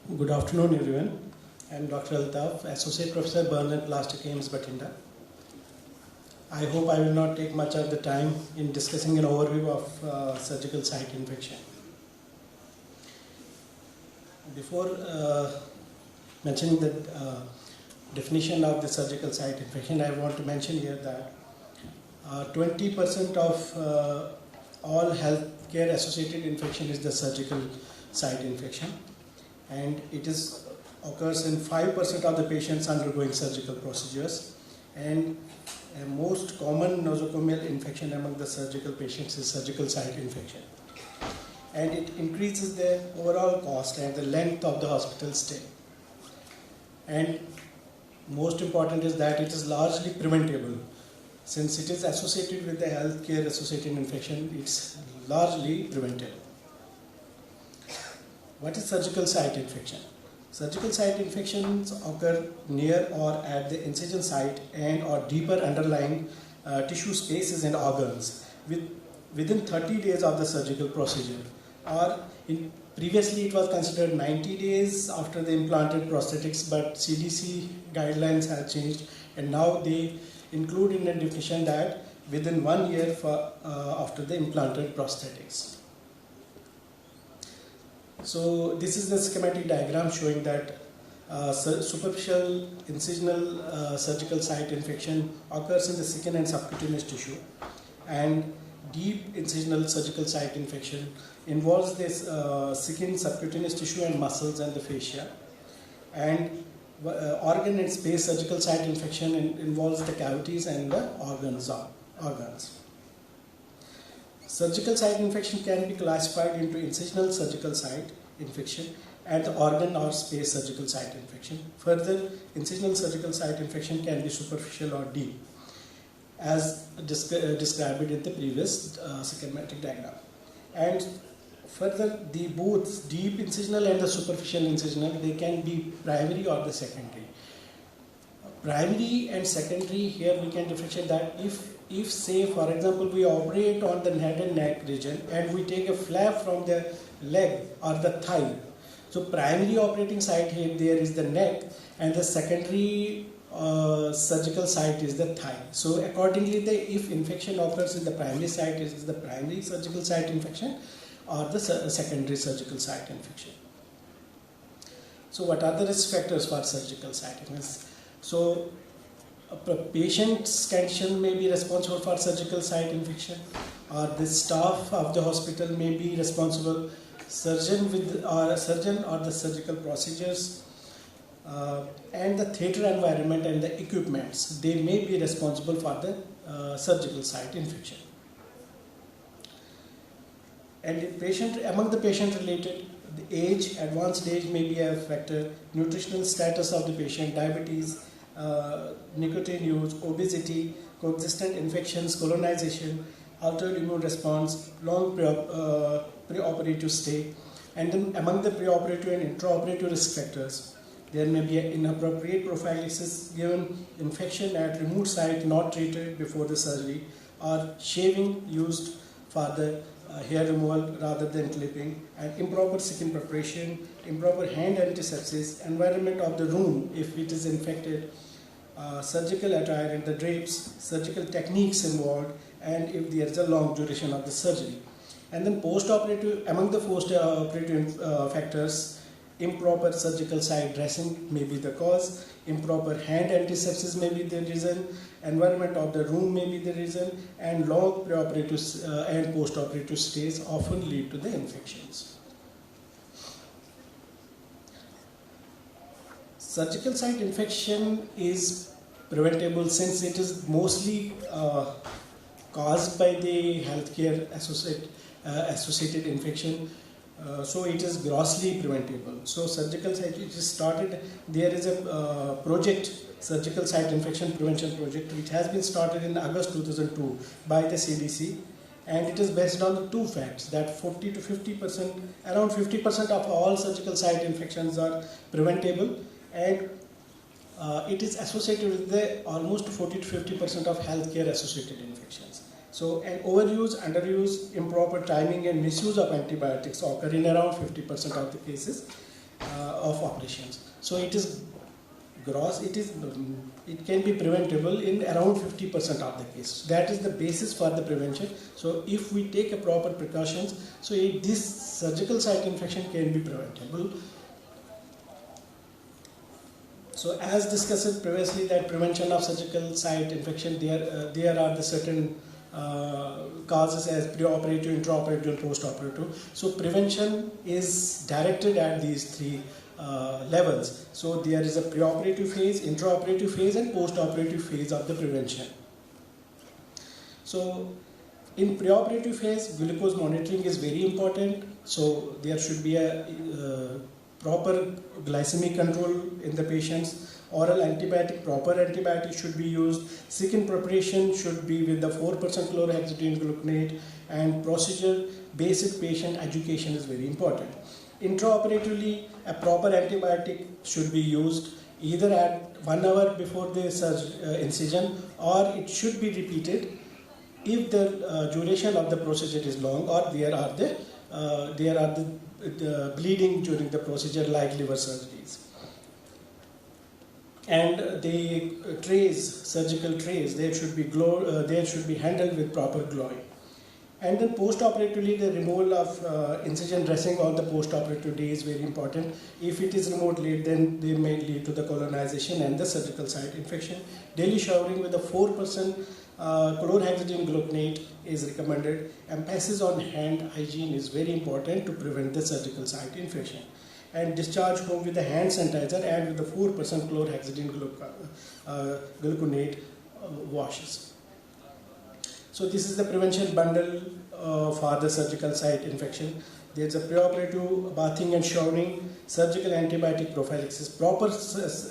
Good afternoon, everyone. I am Dr. Altaf, Associate Professor, Burn and Plastic, AIIMS Bathinda. I hope I will not take much of the time in discussing an overview of surgical site infection. Before mentioning the definition of the surgical site infection, I want to mention here that 20% of all healthcare associated infection is the surgical site infection, and it occurs in 5% of the patients undergoing surgical procedures, and most common nosocomial infection among the surgical patients is surgical site infection, and it increases the overall cost and the length of the hospital stay. And most important is that it is largely preventable. Since it is associated with the healthcare associated infection, it's largely preventable. What is surgical site infection? Surgical site infections occur near or at the incision site and or deeper underlying tissue spaces and organs within 30 days of the surgical procedure, or previously it was considered 90 days after the implanted prosthetics, but CDC guidelines have changed and now they include in the definition that within 1 year after the implanted prosthetics. So this is the schematic diagram showing that superficial incisional surgical site infection occurs in the skin and subcutaneous tissue, and deep incisional surgical site infection involves this skin, subcutaneous tissue and muscles and the fascia, and organ and space surgical site infection involves the cavities and the organs. Surgical site infection can be classified into incisional surgical site infection and the organ or space surgical site infection. Further, incisional surgical site infection can be superficial or deep, as described in the previous schematic diagram. And further, both deep incisional and the superficial incisional, they can be primary or the secondary. Primary and secondary, here we can differentiate that if say for example we operate on the head and neck region and we take a flap from the leg or the thigh, so primary operating site here there is the neck and the secondary surgical site is the thigh. So accordingly, if infection occurs in the primary site, it is the primary surgical site infection or the secondary surgical site infection. So what are the risk factors for surgical site infection? So a patient's condition may be responsible for surgical site infection, or the staff of the hospital may be responsible, surgeon or the surgical procedures, and the theatre environment and the equipments, they may be responsible for the surgical site infection. And among the patient related, the age, advanced age may be a factor, nutritional status of the patient, diabetes, nicotine use, obesity, coexistent infections, colonization, altered immune response, long preoperative stay, and then among the preoperative and intraoperative risk factors, there may be an inappropriate prophylaxis given, infection at removed site not treated before the surgery, or shaving used for the hair removal rather than clipping, and improper skin preparation, improper hand antisepsis, environment of the room if it is infected, surgical attire and the drapes, surgical techniques involved, and if there is a long duration of the surgery. And then post-operative, among the post-operative factors, improper surgical site dressing may be the cause, improper hand antisepsis may be the reason, environment of the room may be the reason, and long preoperative and post-operative stays often lead to the infections. Surgical site infection is preventable since it is mostly caused by the healthcare associated infection. So it is grossly preventable. So surgical site, it is started, there is a project, surgical site infection prevention project, which has been started in August 2002 by the CDC, and it is based on two facts, that 40 to 50%, around 50% of all surgical site infections are preventable, and it is associated with the almost 40 to 50% of healthcare associated infections. So, and overuse, underuse, improper timing and misuse of antibiotics occur in around 50% of the cases. of operations. So it is gross, it can be preventable in around 50% of the cases. That is the basis for the prevention. So if we take a proper precautions, so this surgical site infection can be preventable. So as discussed previously, that prevention of surgical site infection, there are the certain causes as preoperative, intraoperative and postoperative. So prevention is directed at these three levels. So there is a preoperative phase, intraoperative phase and postoperative phase of the prevention. So in preoperative phase, glucose monitoring is very important. So there should be a proper glycemic control in the patients. Oral antibiotic, proper antibiotic should be used. Sick-in preparation should be with the 4% chlorhexidine gluconate, and procedure basic patient education is very important. Intraoperatively, a proper antibiotic should be used either at 1 hour before the incision, or it should be repeated if the duration of the procedure is long, or there are the bleeding during the procedure like liver surgeries. And the trays, surgical trays, they should be handled with proper glowing. And then post-operatively, the removal of incision dressing on the post-operative day is very important. If it is removed late, then they may lead to the colonization and the surgical site infection. Daily showering with a 4% chlorhexidine gluconate is recommended. Emphasis on hand hygiene is very important to prevent the surgical site infection. And discharge home with the hand sanitizer and with the 4% chlorhexidine gluconate washes. So this is the prevention bundle for the surgical site infection. There is a preoperative bathing and showering, surgical antibiotic prophylaxis, proper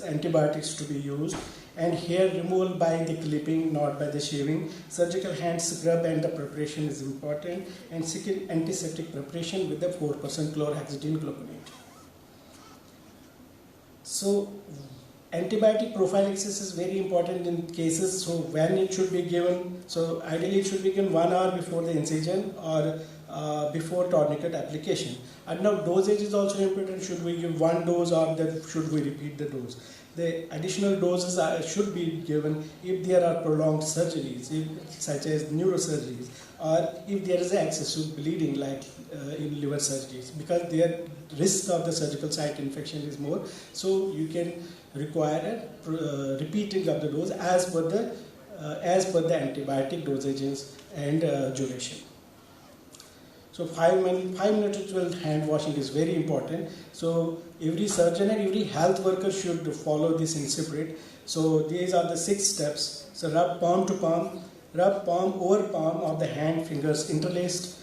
antibiotics to be used, and hair removal by the clipping, not by the shaving. Surgical hand scrub and the preparation is important, and second antiseptic preparation with the 4% chlorhexidine gluconate. So antibiotic prophylaxis is very important in cases. So when it should be given, so ideally it should be given 1 hour before the incision or before tourniquet application. And now dosage is also important. Should we give 1 dose or should we repeat the dose? The additional doses should be given if there are prolonged surgeries, such as neurosurgeries, or if there is excessive bleeding like in liver surgeries, because their risk of the surgical site infection is more. So you can require a repeating of the dose as per the antibiotic dosages and duration. So 5 minutes ritual hand washing is very important. So every surgeon and every health worker should follow this in separate. So these are the 6 steps. So rub palm to palm, rub palm over palm of the hand, fingers interlaced,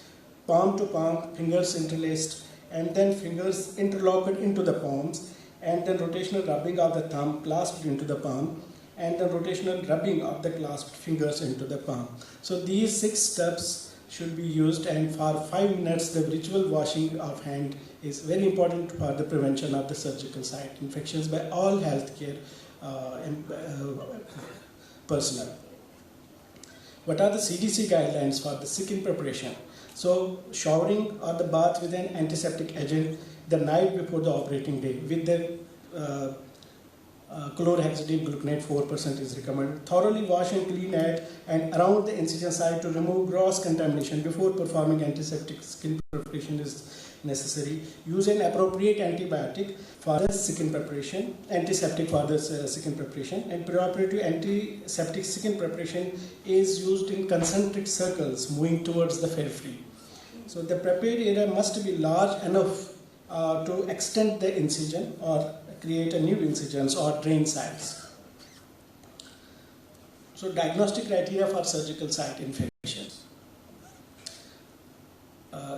palm to palm, fingers interlaced, and then fingers interlocked into the palms, and then rotational rubbing of the thumb clasped into the palm, and then rotational rubbing of the clasped fingers into the palm. So these 6 steps should be used, and for 5 minutes the ritual washing of hand is very important for the prevention of the surgical site infections by all healthcare personnel. What are the CDC guidelines for the sick-in preparation? So showering or the bath with an antiseptic agent the night before the operating day with the chlorhexidine gluconate 4% is recommended. Thoroughly wash and clean at and around the incision site to remove gross contamination before performing antiseptic skin preparation is necessary. Use an appropriate antibiotic for the skin preparation, antiseptic for the skin preparation, and preoperative antiseptic skin preparation is used in concentric circles moving towards the periphery. So the prepared area must be large enough to extend the incision or create a new incisions or drain sites. So diagnostic criteria for surgical site infections.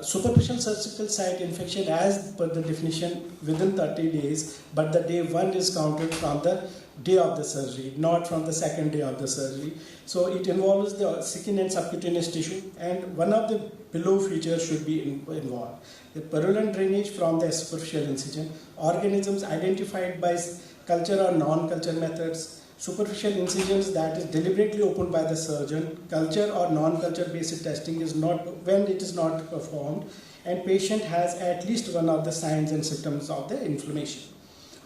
Superficial surgical site infection as per the definition within 30 days, but the day 1 is counted from the day of the surgery, not from the second day of the surgery. So it involves the skin and subcutaneous tissue, and one of the below features should be involved. The purulent drainage from the superficial incision, organisms identified by culture or non-culture methods, superficial incisions that is deliberately opened by the surgeon, culture or non-culture basic testing is not when it is not performed, and patient has at least one of the signs and symptoms of the inflammation,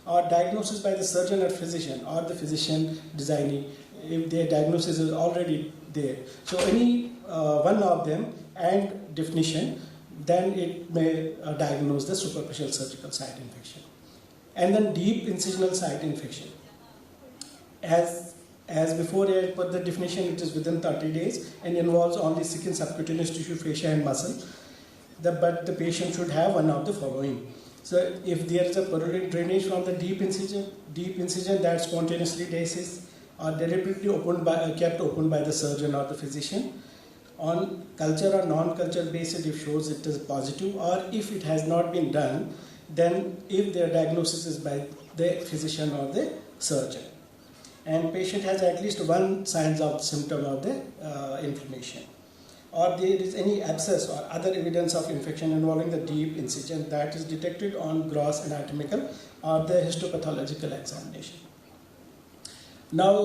or diagnosis by the surgeon or physician, or the physician designing, if their diagnosis is already there. So any one of them and definition, then it may diagnose the superficial surgical site infection. And then deep incisional site infection. As before, as per the definition, it is within 30 days and involves only skin, subcutaneous tissue, fascia and muscle. But the patient should have one of the following. So if there is a purulent drainage from the deep incision that spontaneously dilates or deliberately kept open by the surgeon or the physician, on culture or non-culture basis, if shows it is positive, or if it has not been done, then if their diagnosis is by the physician or the surgeon, and patient has at least one signs of symptom of the inflammation, or there is any abscess or other evidence of infection involving the deep incision that is detected on gross anatomical or the histopathological examination. Now,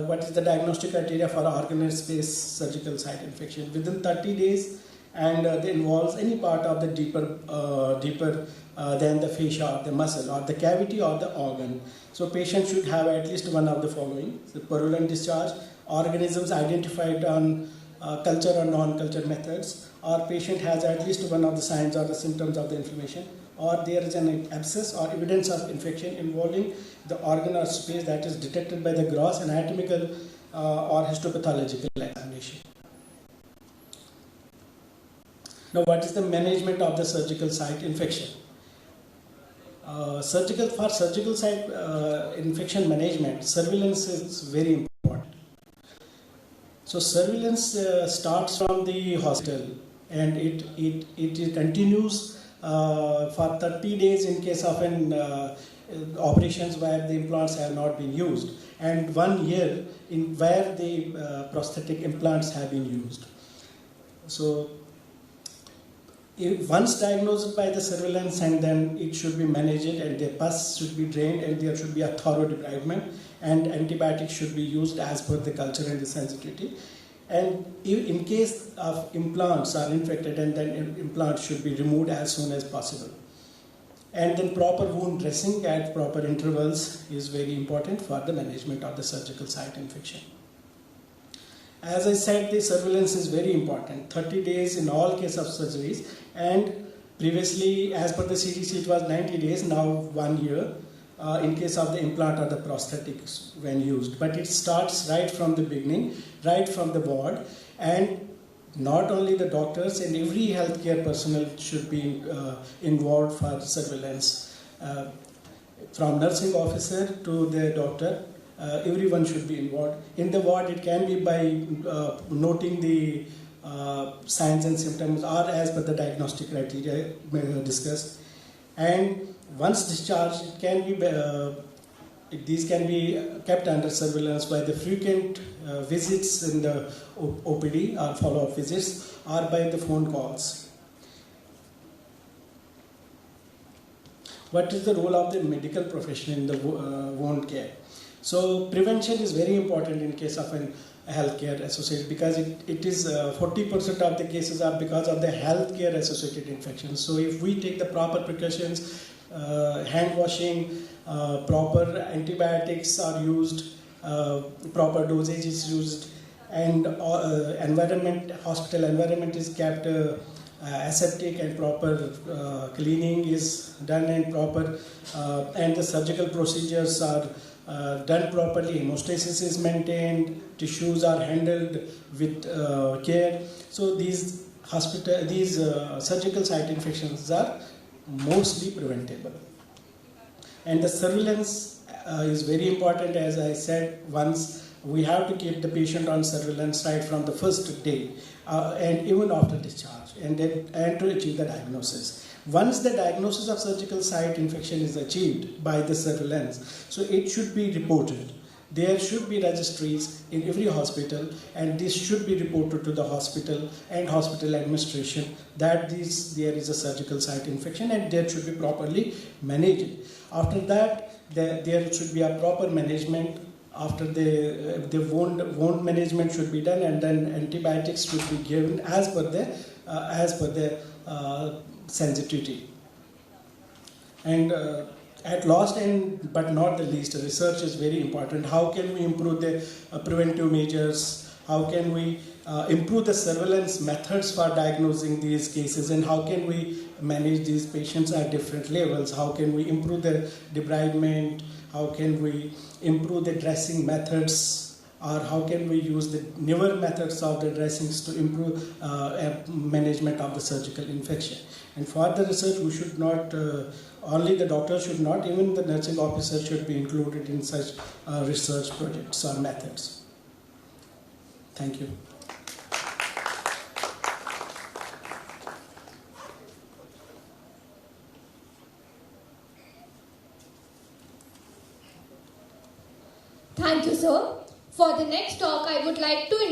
what is the diagnostic criteria for organized space surgical site infection? Within 30 days, and it involves any part of the deeper than the fascia or the muscle or the cavity or the organ. So patient should have at least one of the following: the purulent discharge, organisms identified on culture or non-culture methods, or patient has at least one of the signs or the symptoms of the inflammation, or there is an abscess or evidence of infection involving the organ or space that is detected by the gross anatomical or histopathological examination. Now, what is the management of the surgical site infection? Surgical site infection management, surveillance is very important. So surveillance starts from the hospital, and it continues for 30 days in case of an operations where the implants have not been used, and 1 year in where the prosthetic implants have been used. So once diagnosed by the surveillance, and then it should be managed, and the pus should be drained, and there should be a thorough debridement, and antibiotics should be used as per the culture and the sensitivity. And in case of implants are infected, and then implants should be removed as soon as possible. And then proper wound dressing at proper intervals is very important for the management of the surgical site infection. As I said, the surveillance is very important. 30 days in all cases of surgeries, and previously, as per the CDC, it was 90 days, now 1 year in case of the implant or the prosthetics when used. But it starts right from the beginning, right from the ward, and not only the doctors, and every healthcare personnel should be involved for surveillance. From nursing officer to the doctor, everyone should be involved. In the ward, it can be by noting the signs and symptoms, or as per the diagnostic criteria discussed. And once discharged, it can be these can be kept under surveillance by the frequent visits in the OPD or follow-up visits, or by the phone calls. What is the role of the medical profession in the wound care? So prevention is very important in case of an healthcare associated, because it is 40% of the cases are because of the healthcare associated infections. So if we take the proper precautions, hand washing, proper antibiotics are used, proper dosage is used, and hospital environment is kept aseptic, and proper cleaning is done, and proper and the surgical procedures are done properly, hemostasis is maintained, tissues are handled with care. So these surgical site infections are mostly preventable. And the surveillance is very important. As I said, once we have to keep the patient on surveillance right from the first day and even after discharge, and to achieve the diagnosis. Once the diagnosis of surgical site infection is achieved by the surveillance, so it should be reported. There should be registries in every hospital, and this should be reported to the hospital and hospital administration that there is a surgical site infection, and that should be properly managed. After that, there should be a proper management. After the wound management should be done, and then antibiotics should be given as per the sensitivity. And at last and but not the least, research is very important. How can we improve the preventive measures? How can we improve the surveillance methods for diagnosing these cases, and how can we manage these patients at different levels? How can we improve their debridement? How can we improve the dressing methods, or how can we use the newer methods of the dressings to improve management of the surgical infection? And for the research, we should not, only the doctor should not, even the nursing officer should be included in such research projects or methods. Thank you. Thank you, sir. For the next talk, I would like to